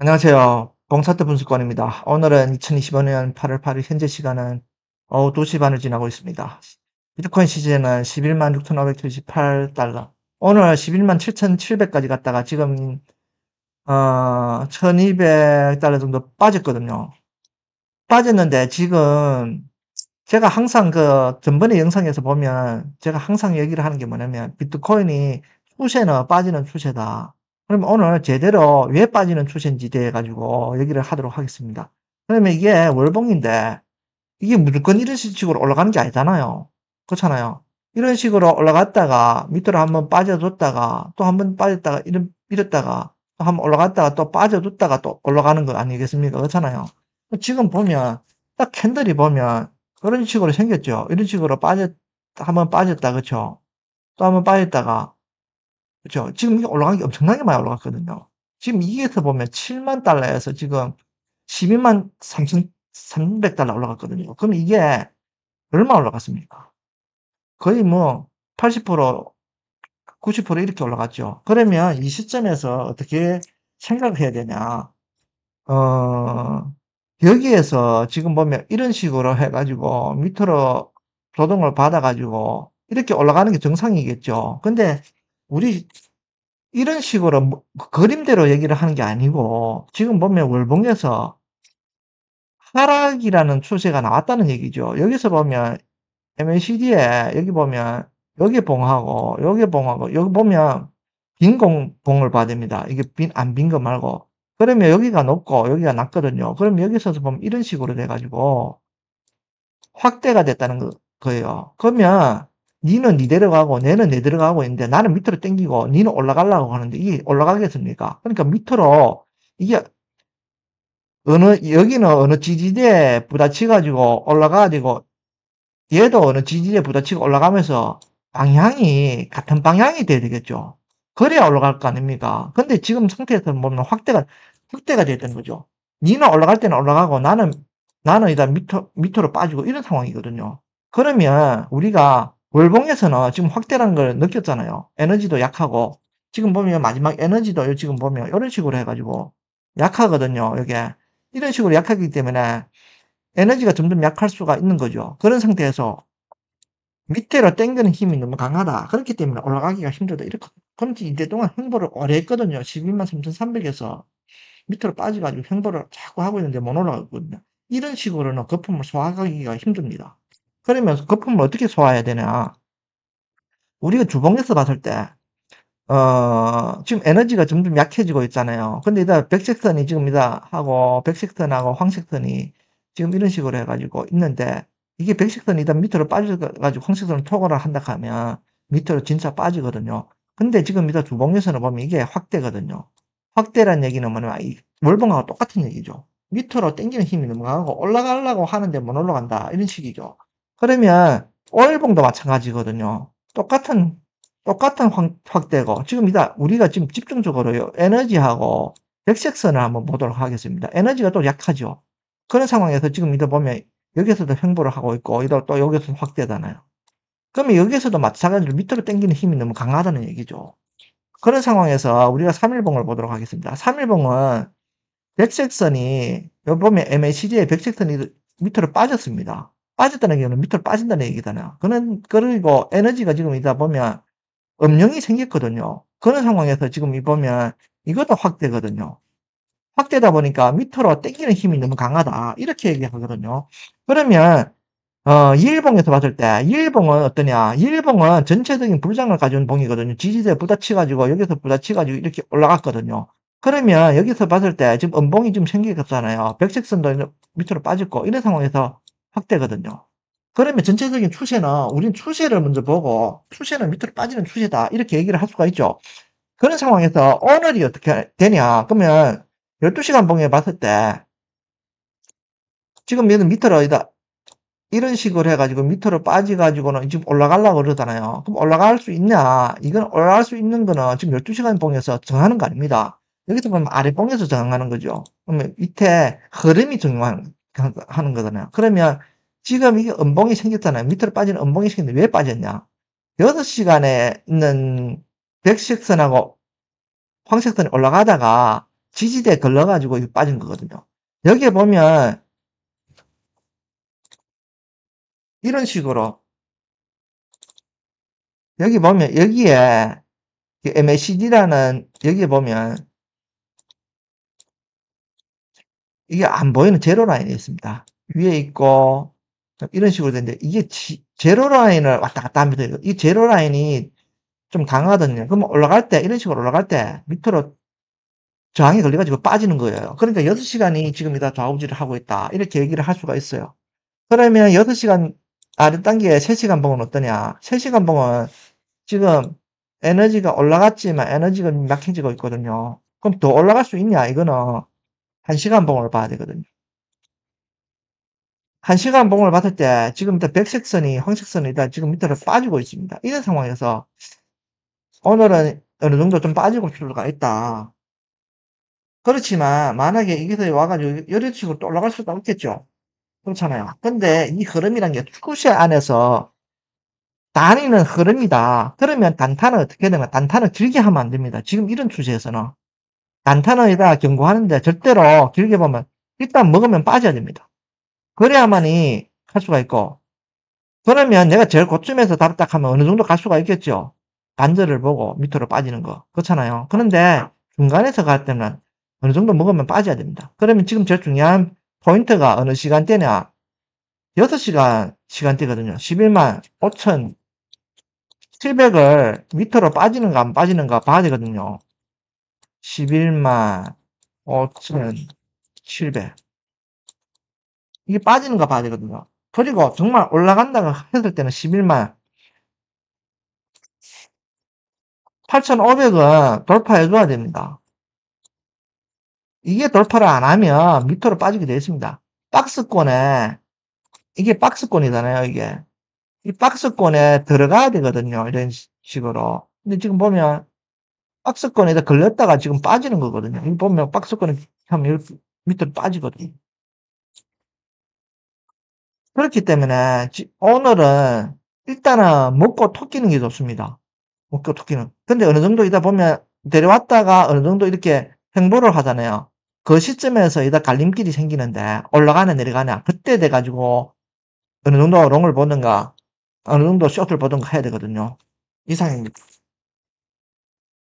안녕하세요. 봉차트 분석관입니다. 오늘은 2025년 8월 8일 현재 시간은 오후 2시 반을 지나고 있습니다. 비트코인 시세는 11만 6,578달러. 오늘 11만 7,700까지 갔다가 지금 1,200달러 정도 빠졌거든요. 빠졌는데 지금 제가 항상 전번에 영상에서 보면 제가 항상 얘기를 하는 게 뭐냐면 비트코인이 추세는 빠지는 추세다. 그럼 오늘 제대로 왜 빠지는 추세인지 대해 가지고 얘기를 하도록 하겠습니다. 그러면 이게 월봉인데 이게 무조건 이런 식으로 올라가는 게 아니잖아요. 그렇잖아요. 이런 식으로 올라갔다가 밑으로 한번 빠져줬다가 또 한번 빠졌다가 이랬다가 또 한번 올라갔다가 또 빠져줬다가 또 올라가는 거 아니겠습니까? 그렇잖아요. 지금 보면 딱 캔들이 보면 그런 식으로 생겼죠. 이런 식으로 한번 빠졌다. 그쵸? 또 한번 빠졌다가 그쵸? 지금 이게 올라간 게 엄청나게 많이 올라갔거든요. 지금 이게서 보면 7만 달러에서 지금 12만 3,300달러 올라갔거든요. 그럼 이게 얼마 올라갔습니까? 거의 뭐 80%, 90% 이렇게 올라갔죠. 그러면 이 시점에서 어떻게 생각을 해야 되냐? 어, 여기에서 지금 보면 이런 식으로 해가지고 밑으로 조정을 받아가지고 이렇게 올라가는 게 정상이겠죠. 근데 우리 이런 식으로 그림대로 얘기를 하는 게 아니고 지금 보면 월봉에서 하락이라는 추세가 나왔다는 얘기죠. 여기서 보면 MACD에 여기 보면 여기 봉하고 여기 봉하고 여기 보면 봉을 봐야 됩니다. 이게 안 빈 거 말고. 그러면 여기가 높고 여기가 낮거든요. 그럼 여기서 보면 이런 식으로 돼가지고 확대가 됐다는 거예요. 그러면 니는 니대로 가고 내는 내대로 가고 있는데 나는 밑으로 당기고 니는 올라가려고 하는데 이게 올라가겠습니까? 그러니까 밑으로 이게 여기는 어느 지지대에 부딪혀가지고 올라가가지고 얘도 어느 지지대에 부딪히고 올라가면서 방향이 같은 방향이 돼야 되겠죠. 그래야 올라갈 거 아닙니까? 근데 지금 상태에서 보면 확대가 됐던 거죠. 니는 올라갈 때는 올라가고 나는 일단 밑으로 빠지고 이런 상황이거든요. 그러면 우리가 월봉에서는 지금 확대라는 걸 느꼈잖아요. 에너지도 약하고 지금 보면 마지막 에너지도 지금 보면 이런 식으로 해가지고 약하거든요. 이게 이런 식으로 약하기 때문에 에너지가 점점 약할 수가 있는 거죠. 그런 상태에서 밑으로 당기는 힘이 너무 강하다. 그렇기 때문에 올라가기가 힘들다. 이렇게 그럼 이때 동안 횡보를 오래 했거든요. 12만 3,300에서 밑으로 빠져가지고 횡보를 자꾸 하고 있는데 못 올라가거든요. 이런 식으로는 거품을 소화하기가 힘듭니다. 그러면 거품을 어떻게 소화해야 되냐? 우리가 주봉에서 봤을 때, 지금 에너지가 점점 약해지고 있잖아요. 근데 이다 백색선이 지금 하고, 백색선하고 황색선이 지금 이런 식으로 해가지고 있는데, 이게 백색선이 일단 밑으로 빠져가지고 황색선을 토거를 한다 하면 밑으로 진짜 빠지거든요. 근데 지금 주봉에서는 보면 이게 확대거든요. 확대란 얘기는 뭐냐면, 이 월봉하고 똑같은 얘기죠. 밑으로 당기는 힘이 너무 강하고 올라가려고 하는데 못 올라간다. 이런 식이죠. 그러면 월봉도 마찬가지거든요. 똑같은 확대고 지금 우리가 지금 집중적으로요 에너지하고 백색선을 한번 보도록 하겠습니다. 에너지가 또 약하죠. 그런 상황에서 지금 보면 여기서도 횡보를 하고 있고 또 여기서 확대잖아요. 그러면 여기서도 마찬가지로 밑으로 당기는 힘이 너무 강하다는 얘기죠. 그런 상황에서 우리가 3일봉을 보도록 하겠습니다. 3일봉은 백색선이 여기 보면 MACD의 백색선이 밑으로 빠졌습니다. 빠졌다는 얘기는 밑으로 빠진다는 얘기잖아요. 그리고 에너지가 지금 보면 음영이 생겼거든요. 그런 상황에서 지금 보면 이것도 확대거든요. 확대다 보니까 밑으로 당기는 힘이 너무 강하다. 이렇게 얘기하거든요. 그러면 이일봉에서 봤을 때 이일봉은 어떠냐? 이일봉은 전체적인 불장을 가져온 봉이거든요. 지지대에 부딪혀가지고 여기서 부딪혀가지고 이렇게 올라갔거든요. 그러면 여기서 봤을 때 지금 음봉이 좀 생기겠잖아요. 백색선도 밑으로 빠졌고 이런 상황에서 확대거든요. 그러면 전체적인 추세는 우린 추세를 먼저 보고 추세는 밑으로 빠지는 추세다 이렇게 얘기를 할 수가 있죠. 그런 상황에서 오늘이 어떻게 되냐 그러면 12시간 봉에 봤을 때 지금 얘는 밑으로 이런 식으로 해가지고 밑으로 빠져가지고는 지금 올라가려고 그러잖아요. 그럼 올라갈 수 있냐? 이건 올라갈 수 있는 거는 지금 12시간 봉에서 정하는 거 아닙니다. 여기서 보면 아래 봉에서 정하는 거죠. 그러면 밑에 흐름이 하는 거잖아요. 그러면 지금 이게 음봉이 생겼잖아요. 밑으로 빠지는 음봉이 생겼는데 왜 빠졌냐? 6시간에 있는 백색선하고 황색선이 올라가다가 지지대에 걸려가지고 이거 빠진 거거든요. 여기에 보면 이런 식으로 여기 보면 여기에 MACD라는 여기에 보면 이게 안 보이는 제로 라인이 있습니다. 위에 있고 이런 식으로 되는데 이게 제로 라인을 왔다 갔다 합니다. 이 제로 라인이 좀 강하거든요. 그러면 올라갈 때 이런 식으로 올라갈 때 밑으로 저항이 걸려가지고 빠지는 거예요. 그러니까 6시간이 지금 이다 좌우지를 하고 있다. 이렇게 얘기를 할 수가 있어요. 그러면 6시간 아랫단계에 3시간 봉은 어떠냐? 3시간 봉은 지금 에너지가 올라갔지만 에너지가 약해지고 있거든요. 그럼 더 올라갈 수 있냐? 이거는 1시간 봉을 봐야 되거든요. 1시간 봉을 봤을 때 지금 백색 선이 황색 선이 지금 밑으로 빠지고 있습니다. 이런 상황에서 오늘은 어느 정도 좀 빠지고 필요가 있다. 그렇지만 만약에 이게 와가지고 이런 식으로 또 올라갈 수도 없겠죠. 그렇잖아요. 근데 이 흐름이란 게 추세 안에서 다니는 흐름이다. 그러면 단타는 어떻게 되나? 단타는 길게 하면 안 됩니다. 지금 이런 추세에서는. 단타는이다 경고하는데 절대로 길게 보면 일단 먹으면 빠져야 됩니다. 그래야만이 할 수가 있고. 그러면 내가 제일 고점에서 딱 하면 어느 정도 갈 수가 있겠죠. 반절을 보고 밑으로 빠지는 거. 그렇잖아요. 그런데 중간에서 갈 때는 어느 정도 먹으면 빠져야 됩니다. 그러면 지금 제일 중요한 포인트가 어느 시간대냐? 6시간 시간대거든요. 11만 5,700을 밑으로 빠지는가 안 빠지는가 봐야 되거든요. 11만 5,700. 이게 빠지는가 봐야 되거든요. 그리고 정말 올라간다고 했을 때는 11만 8,500은 돌파해줘야 됩니다. 이게 돌파를 안 하면 밑으로 빠지게 되어 있습니다. 박스권에, 이게 박스권이잖아요, 이게. 이 박스권에 들어가야 되거든요, 이런 식으로. 근데 지금 보면 박스권에다 걸렸다가 지금 빠지는 거거든요. 여기 보면 박스권에 하면 밑으로 빠지거든요. 그렇기 때문에 오늘은 일단은 먹고 토끼는 게 좋습니다. 먹고 토끼는. 근데 어느 정도 이다 보면 데려왔다가 어느 정도 이렇게 횡보를 하잖아요. 그 시점에서 이다 갈림길이 생기는데 올라가냐 내려가냐 그때 돼가지고 어느 정도 롱을 보든가 어느 정도 숏을 보든가 해야 되거든요. 이상입니다.